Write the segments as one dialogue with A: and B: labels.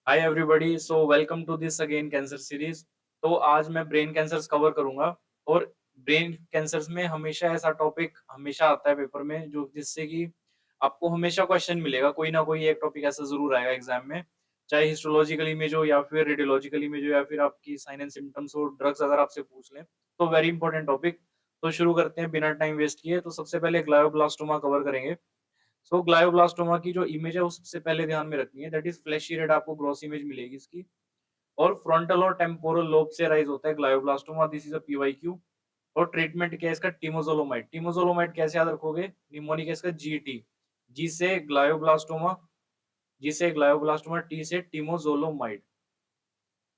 A: Hi everybody, so welcome to this again cancer series. तो आज मैं ब्रेन कैंसर्स कवर करूंगा। और ब्रेन कैंसर्स में हमेशा ऐसा टॉपिक हमेशा आता है पेपर में, जो जिससे कि आपको हमेशा क्वेश्चन मिलेगा, कोई ना कोई एक टॉपिक ऐसा जरूर आएगा एग्जाम में। चाहे हिस्टोलॉजिकल इमेज हो या फिर रेडियोलॉजिकल इमेज हो या फिर आपकी साइन एंड सिम्टम्स हो, ड्रग्स अगर आपसे पूछ लें तो वेरी इंपॉर्टेंट टॉपिक। तो शुरू करते हैं बिना टाइम वेस्ट किए। तो सबसे पहले ग्लायोब्लास्टोमा कवर करेंगे। सो ग्लायोब्लास्टोमा की जो इमेज है वो सबसे पहले ध्यान में रखनी है, दैट इज फ्लैशी रेड, आपको ग्रॉस इमेज मिलेगी इसकी। और फ्रंटल और टेम्पोरल लोब से राइज होता है ग्लायोब्लास्टोमा, दिस इज अ पीवाईक्यू। और ट्रीटमेंट क्या है इसका? टिमोजोलोमाइड। टिमोजोलोमाइड कैसे याद रखोगे? निमोनिक है इसका जीटी। जी से ग्लायोब्लास्टोमा, जी से ग्लायोब्लास्टोमा, टी से टिमोजोलोमाइड।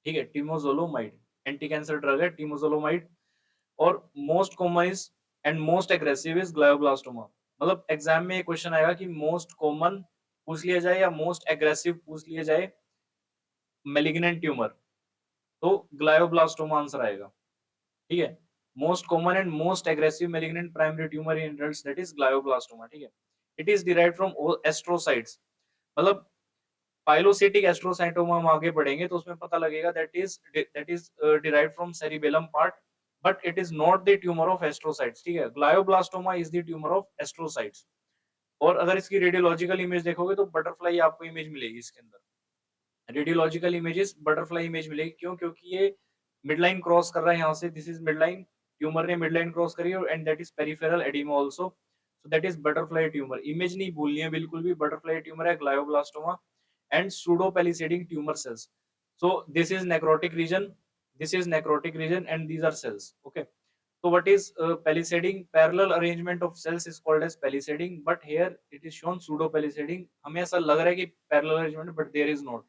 A: ठीक है, टिमोजोलोमाइड एंटी कैंसर ड्रग है टिमोजोलोमाइड। और most common is and most aggressive is glioblastoma. मतलब एग्जाम में ये क्वेश्चन आएगा कि मोस्ट कॉमन पूछ लिया जाए या मोस्ट एग्रेसिव पूछ लिया जाए मेलिग्नेंट ट्यूमर, तो ग्लायोब्लास्टोमा आंसर आएगा। ठीक है, most common and most aggressive malignant primary tumour in adults, that is glioblastoma. ठीक है, it is derived from astrocytes. मतलब पाइलोसिटिक एस्ट्रोसाइटोमा हम आगे पढ़ेंगे तो उसमें पता लगेगा, that is derived from cerebellum part, but it is not the tumour of astrocytes. ठीक है, glioblastoma is the tumour of astrocytes. और अगर इसकी रेडियोलॉजिकल इमेज देखोगे तो बटरफ्लाई आपको इमेज मिलेगी इसके अंदर। रेडियोलॉजिकल इमेजेस बटरफ्लाई इमेज मिलेगी, क्यों? क्योंकि ये मिड लाइन क्रॉस कर रहा है यहाँ से, this is mid line. Tumour ने मिड लाइन क्रॉस करी है and that is peripheral oedema also, so that is butterfly tumour. Image नहीं भूलनी है बिल्कुल भी, बटरफ्लाई ट्यूमर है glioblastoma. And pseudo palisading tumour cells, so this is necrotic region, this is necrotic region and these are cells. Okay, so what is palisading? Parallel arrangement of cells is called as palisading, but here it is shown pseudo palisading। हमें ऐसा लग रहा है कि parallel arrangement, but there is not।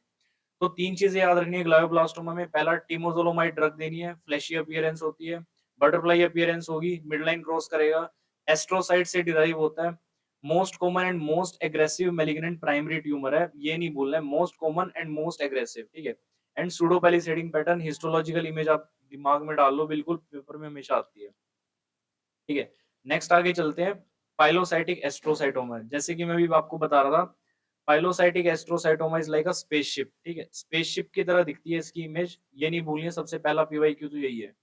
A: तो तीन चीजें याद रखनी है ग्लायोब्लास्टोमा में। पहला, टिमोजोलोमाइड ड्रग देनी है, फ्लैशी अपीयरेंस होती है, बटरफ्लाई अपीयरेंस होगी, मिड लाइन क्रॉस करेगा, एस्ट्रोसाइट से डिराइव होता है। Most common and most aggressive malignant primary tumour है, ये नहीं भूलना है, most common and most aggressive. ठीक है, and pseudo palisading pattern. Histological image आप दिमाग में डाल लो, बिल्कुल पेपर में हमेशा आती है। ठीक है, नेक्स्ट आगे चलते हैं। पाइलोसाइटिक एस्ट्रोसाइटोमा, जैसे कि मैं भी आपको बता रहा था, पाइलोसाइटिक astrocytoma is like a spaceship. ठीक है, स्पेसशिप की तरह दिखती है इसकी इमेज, ये नहीं भूलनी है। सबसे पहला पीवाईक्यू तो यही है,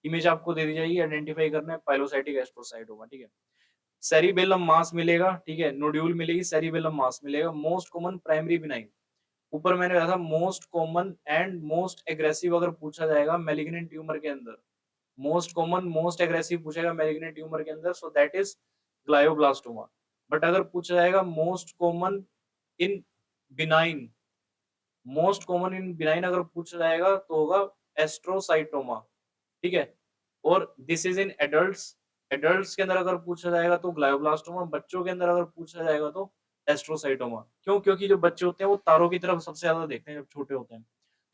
A: इमेज आपको दे दी जाएगी, आइडेंटिफाई करना है पाइलोसाइटिक एस्ट्रोसाइटोमा। ठीक है, सेरिबेलम मास मिलेगा, ठीक है, नोड्यूल मिलेगी, सेरिबेलम मास मिलेगा। मोस्ट कॉमन प्राइमरी बिनाइन, ऊपर मैंने कहा था most common and most aggressive अगर पूछा जाएगा मेलिग्नेंट ट्यूमर के अंदर, मोस्ट कॉमन मोस्ट एग्रेसिव पूछेगा मेलिग्नेंट ट्यूमर के अंदर, सो दैट इज ग्लायोब्लास्टोमा। बट अगर पूछा जाएगा most common in benign, most common in benign अगर पूछा जाएगा तो होगा एस्ट्रोसाइटोमा। ठीक है, और this is in adults. Adults के अंदर अगर पूछा जाएगा तो ग्लायोब्लास्टोमा, बच्चों के अंदर अगर पूछा जाएगा तो एस्ट्रोसाइटोमा। क्यों? क्योंकि जो बच्चे होते हैं वो तारों की तरफ सबसे ज्यादा देखते हैं जब छोटे होते हैं।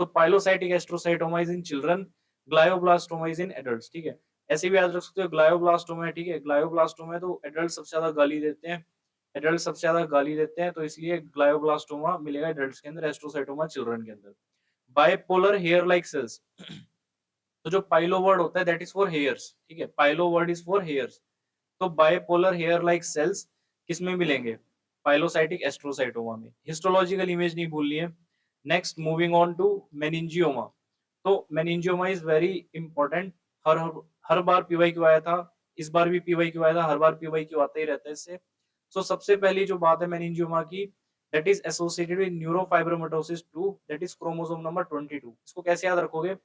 A: तो pilocytic astrocytoma is in children, glioblastoma is in adults. ठीक है, ऐसे भी याद रख सकते हो ग्लायोब्लास्टोमा है, ठीक है, ग्लायोब्लास्टोमा है तो एडल्ट सबसे ज्यादा गाली देते हैं, एडल्ट सबसे ज्यादा गाली देते हैं, तो इसलिए ग्लायोब्लास्टोमा मिलेगा एडल्ट्स के अंदर, एस्ट्रोसाइटोमा चिल्ड्रन के अंदर। बाइपोलर हेयर लाइक सेल्स, तो जो पाइलो वर्ड होता है दैट इज फॉर हेयर्स। ठीक है, pilo word is for hairs. तो बाइपोलर हेयर लाइक सेल्स किसमें मिलेंगे? पाइलोसाइटिक एस्ट्रोसाइटोमा में। हिस्टोलॉजिकल इमेज नहीं भूलनी है। Next, moving on to meningioma. तो मेनिंजियोमा इज वेरी इंपॉर्टेंट। हर हर बार पीवाई क्यू आया था, इस बार भी पीवाई क्यू आया था, हर बार पीवाई क्यू आता ही रहता है इससे। सो सबसे पहली जो बात है मेनिंजियोमा की, that is associated with neurofibromatosis 2, that is chromosome number 22। इसको कैसे याद रखोगे?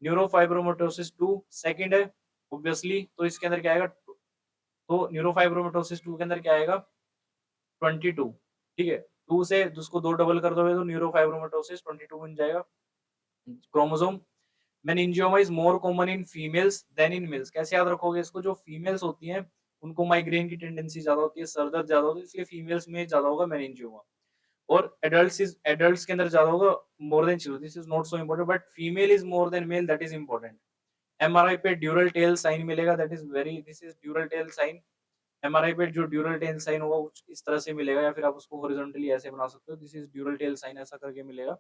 A: न्यूरोफाइब्रोमेटोसिस 2 सेकंड है ऑब्वियसली, तो इसके अंदर क्या आएगा? तो न्यूरोफाइब्रोमेटोसिस 2 के अंदर क्या आएगा? 22। ठीक है, 2 से उसको 2 डबल कर दोगे तो न्यूरोफाइब्रोमेटोसिस 22 बन जाएगा। Chromosome. Meningioma is more common in females than in males. कैसे याद रखोगे इसको? जो फीमेल्स होती हैं उनको माइग्रेन की टेंडेंसी ज्यादा होती है, सर दर्द ज्यादा होती है, इसलिए फीमेल्स में ज्यादा होगा मेनिंजियोमा। और एडल्ट्स के अंदर ज्यादा होगा more than children, this is not so important, but female is more than male, that is important. MRI पे ड्यूरल टेल साइन मिलेगा, that is very, this is dural tail sign. MRI पे जो ड्यूरल tail sign होगा इस तरह से मिलेगा, या फिर आप उसको हॉरिजॉन्टली ऐसे बना सकते हो, this is dural tail sign, ऐसा करके मिलेगा।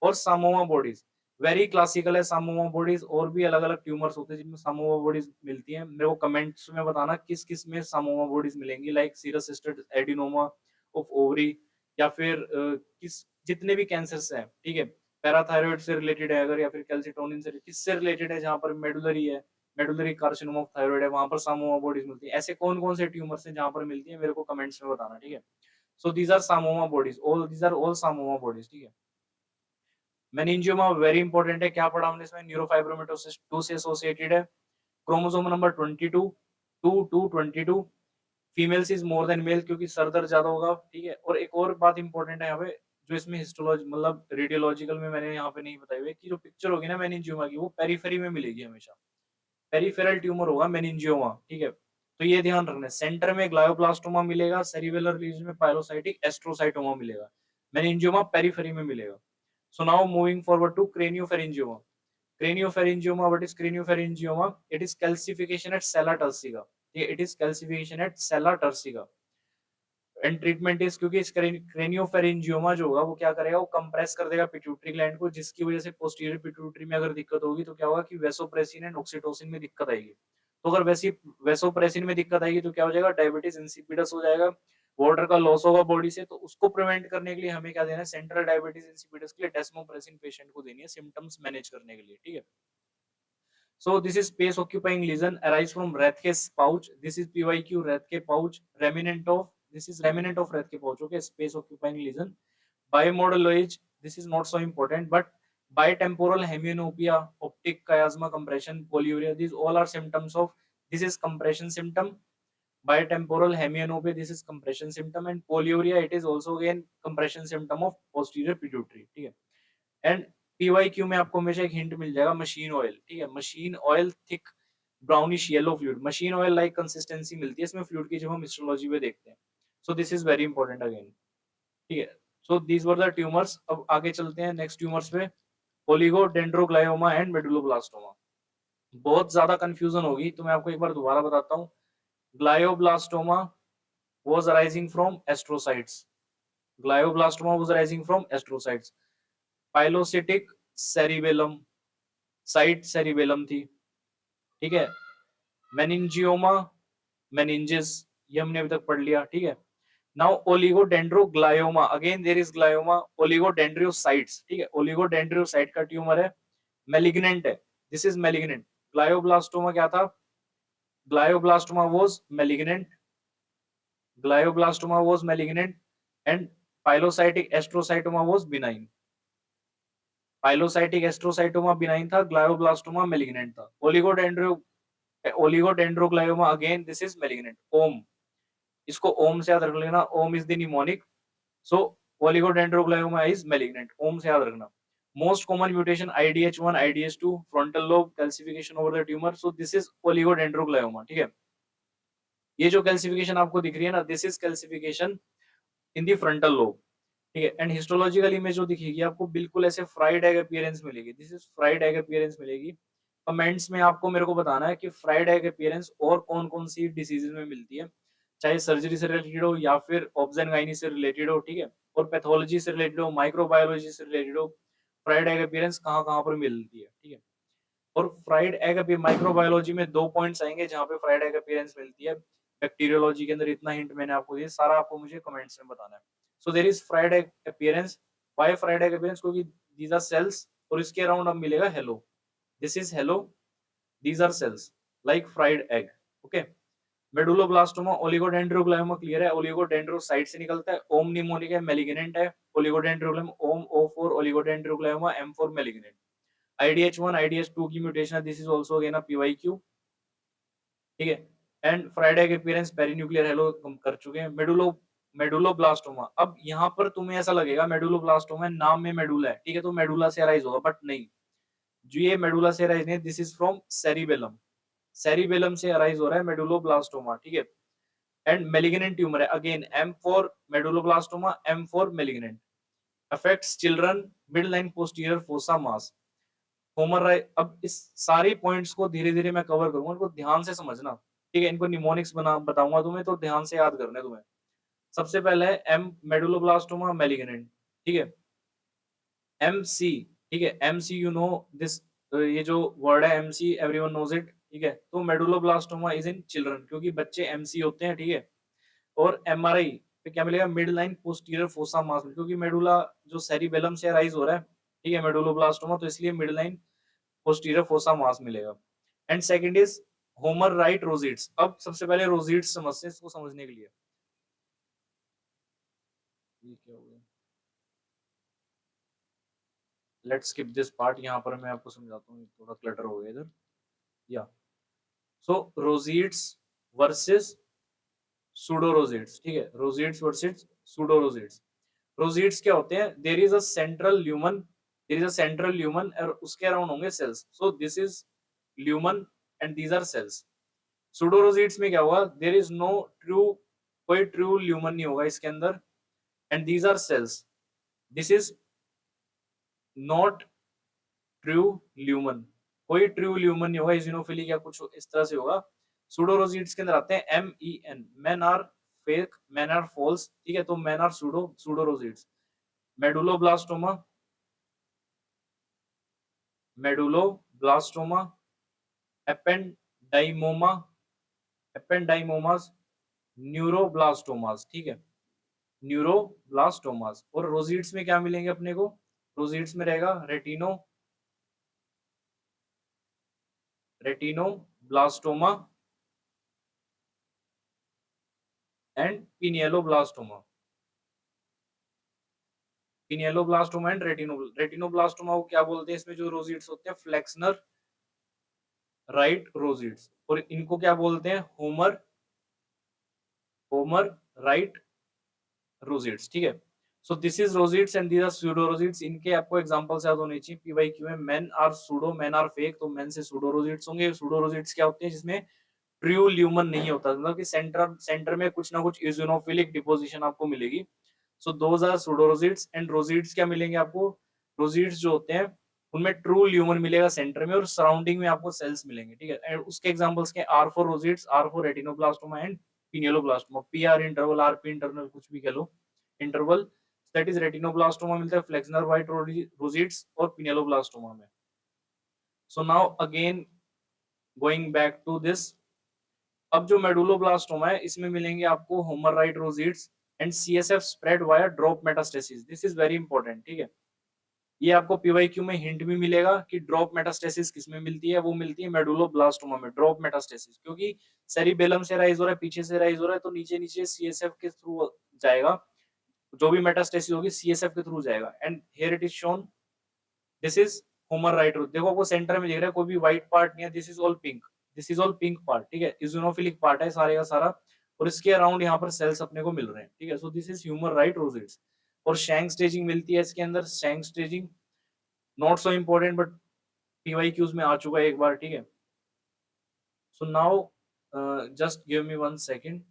A: और सामोमा बॉडीज वेरी क्लासिकल है, सामोमा बॉडीज। और भी अलग अलग ट्यूमर्स होते हैं जिनमें सामोमा बॉडीज मिलती हैं, मेरे को कमेंट्स में बताना किस किस में सामोमा बॉडीज मिलेंगी, like serous cystadenoma of ovary, या फिर किस जितने भी कैंसर्स हैं, ठीक है, पैराथायरॉइड से रिलेटेड है अगर, या फिर कैल्सिटोनिन से किससे रिलेटेड है, जहाँ पर मेडुलरी है, मेडुलरी कार्सिनोमा ऑफ थायराइड है, वहां पर सामोमा बॉडीज मिलती है। ऐसे कौन कौन से ट्यूमर्स हैं जहां पर मिलती है, मेरे को कमेंट्स में बताना, ठीक है। So these are psammoma bodies, all these are all psammoma bodies, ठीक है। मेनिंजियोमा वेरी इंपॉर्टेंट है, क्या पढ़ा हमने इसमें, न्यूरोफाइब्रोमेटोसिस 2 से एसोसिएटेड है, chromosome number 22, 22, females is more than male, क्योंकि सर दर्द ज्यादा होगा, ठीक है। और एक और बात इंपॉर्टेंट है यहाँ पे, जो इसमें हिस्टोलॉजी मतलब रेडियोलॉजिकल में मैंने यहाँ पे नहीं बताई हुई, कि जो पिक्चर होगी ना मेनिंजियोमा की, वो पेरिफेरी में मिलेगी हमेशा, पेरिफेरल ट्यूमर होगा मेनिंजियोमा, ठीक है। तो ये ध्यान रखना है, सेंटर में ग्लायोब्लास्टोमा मिलेगा, सेरिबेलर रीजन में पाइलोसाइटिक एस्ट्रोसाइटोमा मिलेगा, मेनिंजियोमा पेरिफेरी में मिलेगा। So now moving forward to craniopharyngioma. Craniopharyngioma, what is craniopharyngioma? It is calcification at sella turcica. It is calcification at sella turcica. And treatment is, क्योंकि क्रेनियोफेरिंजियोमा जो होगा वो क्या करेगा, वो कंप्रेस कर देगा पिट्यूटरी ग्लैंड को, जिसकी वजह से पोस्टीरियर पिट्यूटरी में अगर दिक्कत होगी तो क्या होगा कि वेसोप्रेसिन एंड ऑक्सीटोसिन में दिक्कत आएगी। तो अगर वैसी वेसोप्रेसिन में दिक्कत आएगी तो क्या हो जाएगा, डायबिटीज इंसिपिडस हो जाएगा, वाटर का लॉस होगा बॉडी से। तो उसको प्रिवेंट करने के लिए हमें क्या देना है, सेंट्रल डायबिटीज इंसिपिडस के लिए डेस्मोप्रेसिन पेशेंट को देनी है, सिम्टम्स मैनेज करने के लिए, ठीक है। So this is space occupying lesion arise from Rathke's pouch. This is PYQ Rathke pouch, remnant of, this is remnant of Rathke pouch. Okay, space occupying lesion. Bimodal age, this is not so important, but bitemporal hemianopia, optic chiasma compression, polyuria, these all are symptoms of, this is compression symptom. Bitemporal hemianopia, this is compression symptom, and polyuria, it is also again compression symptom of posterior pituitary, ठीक है। And PYQ में आपको हमेशा एक hint मिल जाएगा, machine oil, ठीक है, machine oil thick brownish yellow fluid, machine oil like consistency मिलती है इसमें फ्लूइड की, जब हम हिस्टोलॉजी में देखते हैं। सो this is very important again, ठीक है। So these were the tumours. अब आगे चलते हैं नेक्स्ट ट्यूमर्स पे, ओलिगोडेंड्रोग्लायोमा एंड मेडुलोब्लास्टोमा। बहुत ज्यादा कंफ्यूजन होगी तो मैं आपको एक बार दोबारा बताता हूँ। Glioblastoma was arising from astrocytes. Glioblastoma was arising from astrocytes. Pilocytic cerebellum, site cerebellum थी, ठीक है। मेनिंजियोमा, मेनिंजेस, ये हमने अभी तक पढ़ लिया, ठीक है। Now oligodendroglioma, again there is glioma, oligodendrocytes, ठीक है, ओलिगोडेंड्रियोसाइट का ट्यूमर है, मेलिग्नेंट है, दिस इज मेलिग्नेंट। ग्लायोब्लास्टोमा क्या था, glioblastoma was malignant, glioblastoma was malignant, and pilocytic astrocytoma was benign. Pilocytic astrocytoma benign था, ग्लायोब्लास्टोमा मेलिग्नेंट था। Oligodendroglioma again this is malignant. OM, इसको ओम से याद रख लेना, OM is the mnemonic. So oligodendroglioma is malignant, OM से याद रखना। Most common mutation IDH1 IDH2, frontal lobe calcification over the tumour, so this is oligodendroglioma, ठीक है। ये जो कैल्सिफिकेशन आपको दिख रही है ना, this is calcification in the frontal lobe, ठीक है। एंड हिस्टोलॉजिकल इमेज जो दिखेगी आपको बिल्कुल ऐसे फ्राइड एग अपीयरेंस मिलेगी, this is fried egg appearance मिलेगी। कमेंट्स में आपको मेरे को बताना है कि फ्राइड एग अपीयरेंस और कौन कौन सी डिसीजेज में मिलती है, चाहे सर्जरी से रिलेटेड हो या फिर ऑब्जन गाइनी से रिलेटेड हो, ठीक है, और पैथोलॉजी से रिलेटेड हो, माइक्रोबायोलॉजी से रिलेटेड हो, फ्राइड एग अपीयरेंस कहाँ कहाँ पर मिलती है, ठीक है। और फ्राइड एग माइक्रोबायोलॉजी में 2 पॉइंट्स आएंगे जहां पे फ्राइड एग अपीयरेंस मिलती है। बैक्टीरियोलॉजी के अंदर इतना हिंट मैंने आपको दिया, सारा आपको मुझे कमेंट्स में बताना है। So there is fried egg appearance, why fried egg appearance, क्योंकि दीज आर सेल्स, और इसके अराउंड अब मिलेगा halo, this is halo, these are cells like fried egg, okay. Medulloblastoma, oligodendroglioma clear है, ओलिगोडेंड्रोसाइट से निकलता है, ओम निमोनिक है, मेलिग्नेंट है, oligodendroglioma, OM O for oligodendroglioma, M for malignant. IDH1 IDH2 की म्यूटेशन है, this is also again a PYQ, ठीक है। एंड फ्राइडे के अपीयरेंस पेरिन्यूक्लियर हेलो हम कर चुके हैं। मेडुलोब्लास्टोमा, अब यहाँ पर तुम्हें ऐसा लगेगा मेडुलोब्लास्टोमा नाम में मेडुला है, ठीक है, तो मेडुला से अराइज होगा, बट नहीं, जो ये मेडुला से अराइज नहीं, this is from cerebellum, cerebellum से अराइज हो रहा है मेडुलोब्लास्टोमा, ठीक है। एंड मेलिग्नेंट ट्यूमर है, again M for medulloblastoma, M for malignant, affects children, mid line posterior fossa mass, Homer Wright. अब इस सारी पॉइंट्स को धीरे धीरे मैं कवर करूंगा, इनको ध्यान से समझना, ठीक है। इनको निमोनिक्स बना बताऊंगा तुम्हें, तो ध्यान से याद करना है तुम्हें। सबसे पहले है एम मेडुलोब्लास्टोमा मेलिग्नेंट, ठीक है, MC, ठीक है, MC यू नो दिस, ये जो वर्ड है MC एवरीवन नोज इट, ठीक है। तो मेडुलोब्लास्टोमा इज इन चिल्ड्रन, क्योंकि बच्चे MC होते हैं, ठीक है। और MRI, फिर क्या मिलेगा, मिड लाइन पोस्टीरियर फोसा मास, क्योंकि मेडुला जो सेरिबेलम से राइज हो रहा है, ठीक है, मेडुलोब्लास्टोमा, तो इसलिए mid line posterior fossa mass मिलेगा। And second is Homer Wright rosettes. अब सबसे पहले रोजिड्स समझते हैं, इसको समझने के लिए ये क्या हो गया, लेट्स स्किप दिस पार्ट, यहाँ पर मैं आपको समझाता हूँ, थोड़ा क्लटर हो गया इधर। या सो रोजिड्स वर्सेस सूडोरोजिड्स, ठीक है, रोजिड्स वर्सेस सूडोरोजिड्स। रोजिड्स क्या होते हैं, there is a central lumen और उसके अराउंड होंगे cells, so this is lumen and these are cells. Pseudorosettes में क्या होगा, देयर इज नो ट्रू, कोई ट्रू ल्यूमन नहीं होगा इसके अंदर, and these are cells, this is not true lumen, कोई ट्रू ल्यूमन नहीं होगा, इजिनोफिलिक या कुछ इस तरह से होगा। सूडोरोजिड्स के अंदर आते हैं MEN, men are fake, men are false, ठीक है, तो men are pseudorosettes. Medulloblastoma, medulloblastoma, ependymoma, ependymomas, neuroblastomas, ठीक है, न्यूरोब्लास्टोमास। और रोजिड्स में क्या मिलेंगे अपने को, रोजिड्स में रहेगा रेटिनोब्लास्टोमा एंड पिनियलोब्लास्टोमा, पिनियलोब्लास्टोमा एंड रेटिनोब्लास्टोमा को क्या बोलते हैं, इसमें जो रोजिड्स होते हैं फ्लेक्सनर राइट रोजिड्स, और इनको क्या बोलते हैं, होमर होमर राइट रोजिड्स, ठीक है। So this is rosettes and these are pseudo rosettes. इनके आपको एग्जांपल्स याद होने चाहिए, PYQ में men are pseudo, men are fake, तो मेन से सूडो रोजिड्स होंगे। सूडो रोजिड्स क्या होते हैं, जिसमें ट्रू ल्यूमन नहीं होता, मतलब कि सेंटर में कुछ ना कुछ इजिनोफिलिक डिपोजिशन आपको मिलेगी। So those are pseudorosettes. And rosettes क्या मिलेंगे आपको, रोजिड्स जो होते हैं उनमें ट्रू ल्यूमन मिलेगा सेंटर में, और सराउंडिंग में आपको सेल्स मिलेंगे, ठीक है। एंड उसके एग्जांपल्स के R for rosettes, R for retinoblastoma and pinealoblastoma, PR interval, RP interval, कुछ भी कह लो, इंटरवल, दैट इज रेटिनोब्लास्टोमा मिलता है फ्लेक्सनर व्हाइट रोजिड्स और पिनियलोब्लास्टोमा में। So now again going back to this, अब जो मेडुलोब्लास्टोमा है इसमें मिलेंगे आपको Homer Wright rosettes and CSF spread via drop metastasis, this is very important, ठीक है। ये आपको PYQ में हिंट भी मिलेगा कि ड्रॉप मेटास्टेसिस किसमें मिलती है, वो मिलती है मेडुलोब्लास्टोमा में, ड्रॉप मेटास्टेसिस, क्योंकि सेरिबेलम से राइज हो रहा है, पीछे से राइज हो रहा है, तो नीचे नीचे CSF के थ्रू जाएगा, जो भी मेटास्टेसिस होगी CSF के थ्रू जाएगा। And here it is shown, this is Homer right, देखो आपको सेंटर में दिख रहा है, कोई भी व्हाइट पार्ट नहीं है, this is all pink, this is all pink part, ठीक है, इजोनोफिलिक पार्ट है सारे का सारा, और इसके अराउंड यहाँ पर सेल्स अपने को मिल रहे हैं, ठीक है। So this is Homer Wright rosettes. और शैंक स्टेजिंग मिलती है इसके अंदर, Chang staging not so important but PYQs में आ चुका है एक बार, ठीक है। So now just give me 1 second,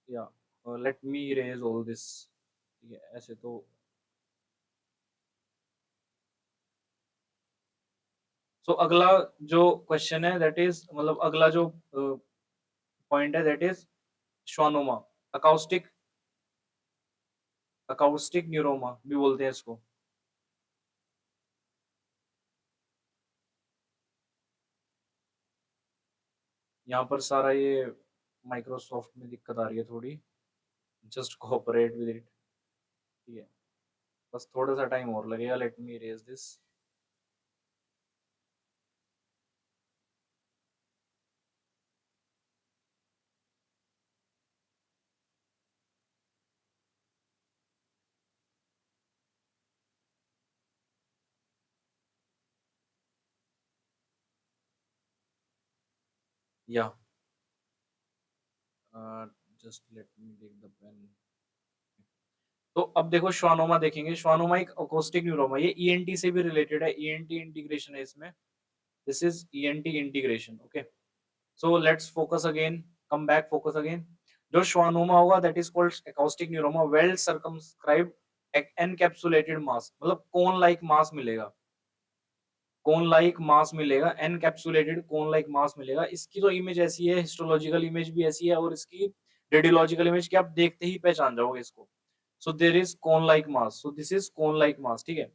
A: या let me erase all this, ठीक है, ऐसे तो। अगला जो क्वेश्चन है दैट इज, मतलब अगला जो पॉइंट है that is schwannoma, acoustic, acoustic neuroma भी बोलते हैं इसको। यहाँ पर सारा ये माइक्रोसॉफ्ट में दिक्कत आ रही है थोड़ी, जस्ट कोऑपरेट विद इट, ठीक है, बस थोड़ा सा टाइम और लगेगा, लेट मी इरेज दिस। या just let me take the pen. तो अब देखो श्वानोमा देखेंगे, श्वानोमा एक अकोस्टिक न्यूरोमा, ये ENT से भी रिलेटेड है, ENT इंटीग्रेशन है इसमें, this is ENT integration, okay. So let's focus again, come back, focus again. जो श्वानोमा होगा that is called acoustic neuroma, well circumscribed encapsulated mass, मतलब कोन लाइक मास मिलेगा, कोन लाइक मास मिलेगा, एनकैप्सुलेटेड कोन लाइक मास मिलेगा। इसकी तो इमेज ऐसी है, हिस्टोलॉजिकल इमेज भी ऐसी है, और इसकी रेडियोलॉजिकल इमेज की आप देखते ही पहचान जाओगे इसको। So there is cone like mass, so this is cone like mass, ठीक है।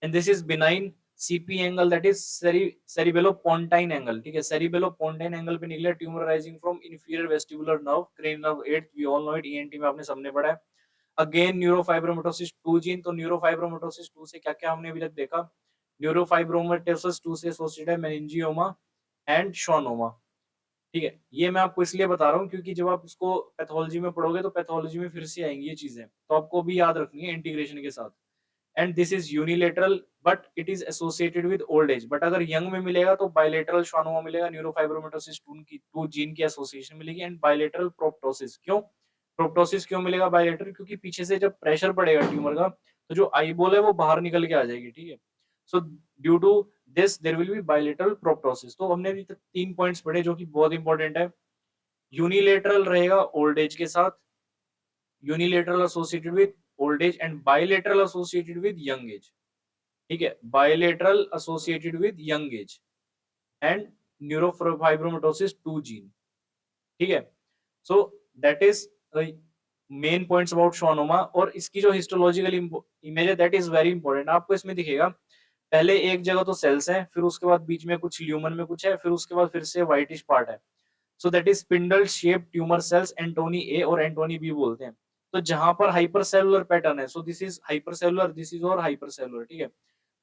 A: And this is benign CP angle that is cerebellopontine angle, ठीक है, सेरिबेलो-पोन्टाइन एंगल पे निकला tumour rising from inferior vestibular nerve, cranial nerve 8, we all know it, ENT में आपने सबने पढ़ा है। अगेन न्यूरोफाइब्रोमाटोसिस 2 जीन, तो न्यूरोफाइब्रोमाटोसिस 2 से क्या-क्या हमने अभी तक देखा? न्यूरोफाइब्रोमाटोसिस 2 से एसोसिएटेड है मेनिंजियोमा एंड schwannoma, ठीक है? ये मैं आपको इसलिए बता रहा हूँ क्योंकि जब आप इसको पैथोलॉजी में पढ़ोगे तो पैथोलॉजी में फिर से आएँगी ये चीज़ें, तो आपको भी याद रखनी है इंटीग्रेशन के साथ। And this is unilateral but it is associated with old as, but अगर यंग में मिलेगा तो बायलेटरल schwannoma मिलेगा, न्यूरोफाइब्रोमाटोसिस 2 जीन की एसोसिएशन मिलेगी एंड बायलेटरल प्रोप्टोसिस। क्यों प्रोप्टोसिस क्यों मिलेगा बायलेटरल? क्योंकि पीछे से जब प्रेशर पड़ेगा ट्यूमर का तो जो आईबॉल है वो बाहर निकल के आ जाएगी, ठीक है? So due to this there will be bilateral proptosis. तो हमने अभी तक 3 पॉइंट्स पढ़े जो कि बहुत इंपॉर्टेंट है। यूनिलेटरल रहेगा ओल्ड एज के साथ, unilateral associated with old age and bilateral associated with young age, ठीक है, bilateral associated with young age and neurofibromatosis 2 gene, ठीक है। So that is main points about schwannoma। और इसकी जो हिस्टोलॉजिकल इमेज है दैट इज वेरी इंपॉर्टेंट। आपको इसमें दिखेगा पहले एक जगह तो सेल्स हैं, फिर उसके बाद बीच में कुछ ल्यूमन में कुछ है, फिर उसके बाद फिर से व्हाइटिश पार्ट है। So that is spindle shape tumour cells, Antoni A और एंटोनी बी बोलते हैं। तो जहां पर हाइपरसेलुलर पैटर्न है, so this is hypercellular, this is और हाइपरसेलुलर, ठीक है।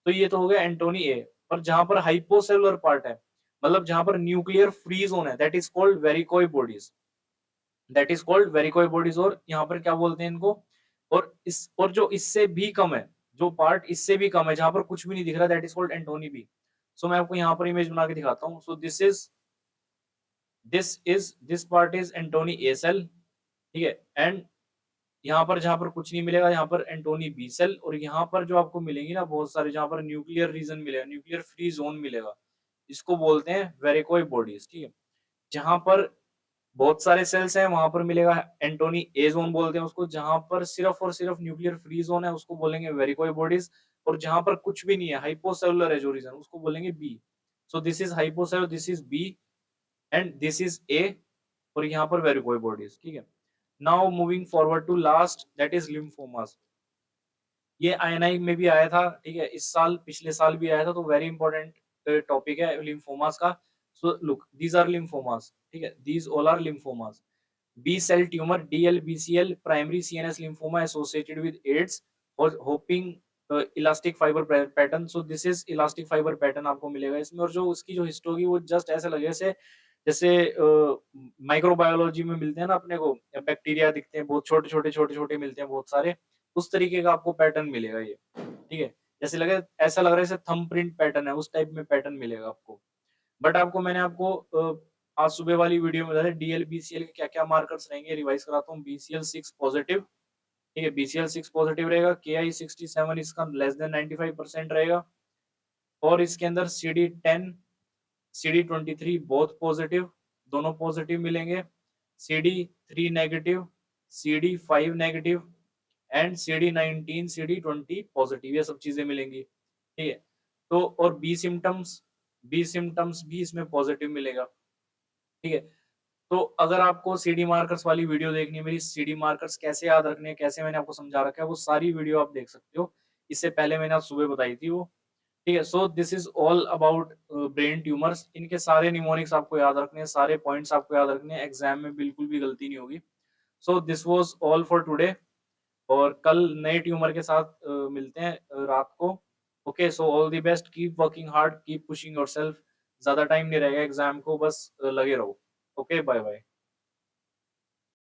A: तो ये तो हो गया एंटोनी ए। और जहां पर हाइपोसेलुलर पार्ट है, मतलब जहां पर न्यूक्लियर फ्री जोन है, that is called Verocay bodies, that is called Verocay bodies. और यहाँ पर क्या बोलते हैं इनको? और जो इससे भी कम है, जो पार्ट इससे भी कम है जहां पर कुछ भी नहीं दिख रहा, that is called Antoni B. So मैं आपको यहाँ पर इमेज बना के दिखाता हूँ। So this part is Antoni A cell, ठीक है। एंड यहाँ पर जहां पर कुछ नहीं मिलेगा, यहाँ पर एंटोनी बी सेल। और यहाँ पर जो आपको मिलेंगी ना बहुत सारे, जहां पर न्यूक्लियर रीजन मिलेगा, न्यूक्लियर फ्री जोन मिलेगा, इसको बोलते हैं वेरिकोय बॉडीज, ठीक है। जहां पर बहुत सारे सेल्स हैं वहां पर मिलेगा एंटोनी ए जोन बोलते हैं उसको। जहां पर सिर्फ और सिर्फ न्यूक्लियर फ्री जोन है उसको बोलेंगे वेरिकोय बॉडीज। और जहां पर कुछ भी नहीं है, हाइपोसेलुलर है जो रीजन, उसको बोलेंगे B. So this is hypocellular, this is B and this is A. और यहाँ पर वेरिकोय बॉडीज, ठीक है। Now moving forward to last, that is lymphomas. ये आईएनआई में भी आया था, ठीक है, इस साल पिछले साल भी आया था, तो वेरी इंपॉर्टेंट टॉपिक है लिम्फोमास का। So look these are lymphomas, ठीक है, these all are lymphomas. B cell tumour DLBCL, primary CNS lymphoma associated with AIDS और hooping elastic fibre pattern. So this is elastic fibre pattern आपको मिलेगा इसमें। और जो उसकी जो हिस्ट्री होगी वो जस्ट ऐसे लगे जैसे जैसे माइक्रोबायोलॉजी में मिलते हैं ना अपने को, बैक्टीरिया दिखते हैं बहुत छोटे छोटे मिलते हैं बहुत सारे, उस तरीके का आपको पैटर्न मिलेगा ये, ठीक है। जैसे लगे, ऐसा लग रहा है जैसे थंब प्रिंट पैटर्न है, उस टाइप में पैटर्न मिलेगा आपको। बट आपको मैंने आपको आज सुबह वाली वीडियो में बताया DLBCL के क्या क्या मार्कर्स रहेंगे, रिवाइज कराता हूँ। BCL6 पॉजिटिव, ठीक है, BCL6 पॉजिटिव रहेगा। KI67 इसका <95% रहेगा। और इसके अंदर CD10 CD23 बोथ पॉजिटिव, दोनों पॉजिटिव मिलेंगे। CD3 negative, CD5 negative and CD19 CD20 positive, ये सब चीजें मिलेंगी, ठीक है। तो और बी सिम्टम्स भी इसमें पॉजिटिव मिलेगा, ठीक है। तो अगर आपको सीडी मार्कर्स वाली वीडियो देखनी है, मेरी सीडी मार्कर्स कैसे याद रखने हैं, कैसे मैंने आपको समझा रखा है, वो सारी वीडियो आप देख सकते हो। इससे पहले मैंने आज सुबह बताई थी वो, ठीक है। So this is all about brain tumours. इनके सारे निमोनिक्स आपको याद रखने हैं, सारे पॉइंट्स आपको याद रखने हैं, एग्जाम में बिल्कुल भी गलती नहीं होगी। So this was all for today. और कल नए ट्यूमर के साथ मिलते हैं रात को। Okay, so all the best, keep working hard, keep pushing yourself. ज्यादा टाइम नहीं रहेगा एग्जाम को, बस लगे रहो। Okay, bye bye.